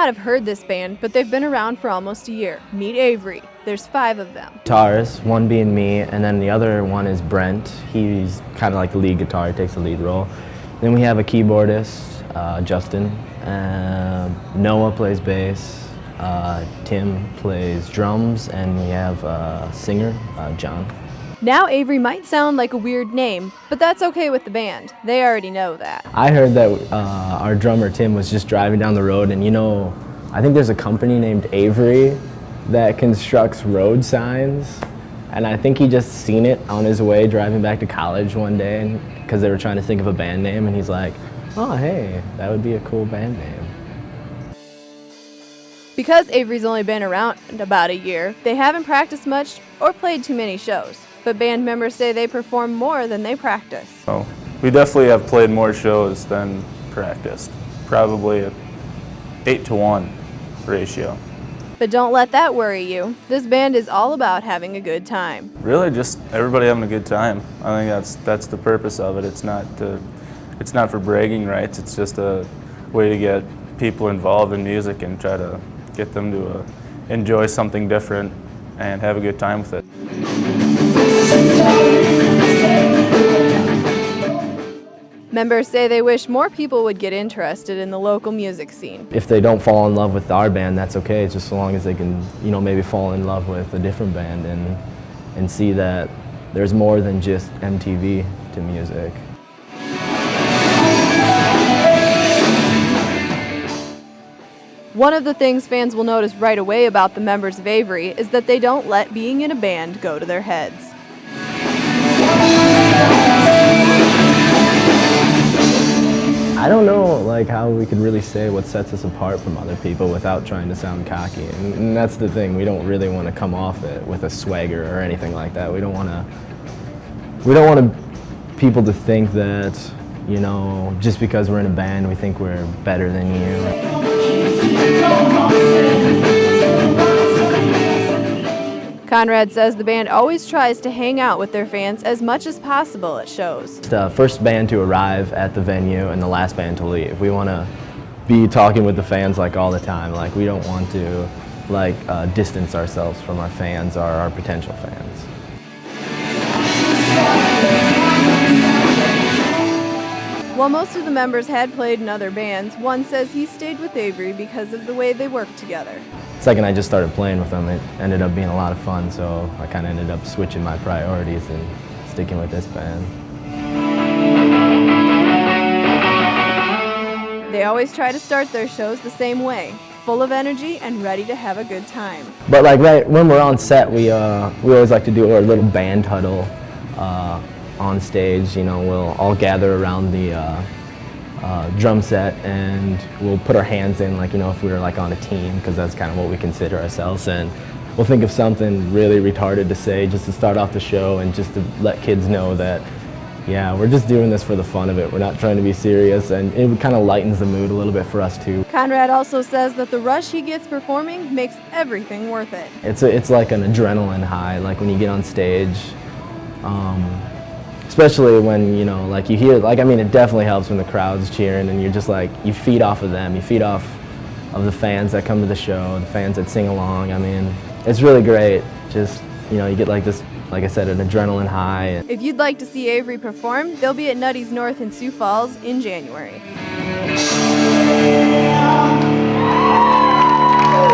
not have heard this band, but they've been around for almost a year. Meet Avery. There's 5 of them. Guitarists, one being me, and then the other one is Brent. He's kind of like the lead guitar, he takes the lead role. Then we have a keyboardist, Justin. Noah plays bass. Tim plays drums, and we have a singer, John. Now Avery might sound like a weird name, but that's okay with the band. They already know that. I heard that our drummer Tim was just driving down the road, and I think there's a company named Avery that constructs road signs, and I think he just seen it on his way driving back to college one day because they were trying to think of a band name, and he's like, oh hey, that would be a cool band name. Because Avery's only been around about a year, they haven't practiced much or played too many shows. But band members say they perform more than they practice. Oh, we definitely have played more shows than practiced. Probably a 8-to-1 ratio. But don't let that worry you. This band is all about having a good time. Really, just everybody having a good time. I think that's the purpose of it. It's not for bragging rights. It's just a way to get people involved in music and try to get them to enjoy something different and have a good time with it. Members say they wish more people would get interested in the local music scene. If they don't fall in love with our band, that's okay. It's just so long as they can, maybe fall in love with a different band and see that there's more than just MTV to music. One of the things fans will notice right away about the members of Avery is that they don't let being in a band go to their heads. I don't know how we could really say what sets us apart from other people without trying to sound cocky, and that's the thing. We don't really want to come off it with a swagger or anything like that. We don't want people to think that, just because we're in a band we think we're better than you. Conrad says the band always tries to hang out with their fans as much as possible at shows. It's the first band to arrive at the venue and the last band to leave. We want to be talking with the fans all the time. We don't want to distance ourselves from our fans or our potential fans. While most of the members had played in other bands, one says he stayed with Avery because of the way they worked together. The second I just started playing with them, it ended up being a lot of fun, so I kind of ended up switching my priorities and sticking with this band. They always try to start their shows the same way, full of energy and ready to have a good time. But right when we're on set, we always like to do our little band huddle on stage. We'll all gather around the drum set and we'll put our hands in if we were on a team, because that's kind of what we consider ourselves, and we'll think of something really retarded to say just to start off the show and just to let kids know that, yeah, we're just doing this for the fun of it. We're not trying to be serious, and it kind of lightens the mood a little bit for us too. Conrad also says that the rush he gets performing makes everything worth it. It's like an adrenaline high, when you get on stage. Especially when, you hear, it definitely helps when the crowd's cheering and you're just you feed off of them. You feed off of the fans that come to the show, the fans that sing along. It's really great. Just, you get this, like I said, an adrenaline high. If you'd like to see Avery perform, they'll be at Nutty's North in Sioux Falls in January.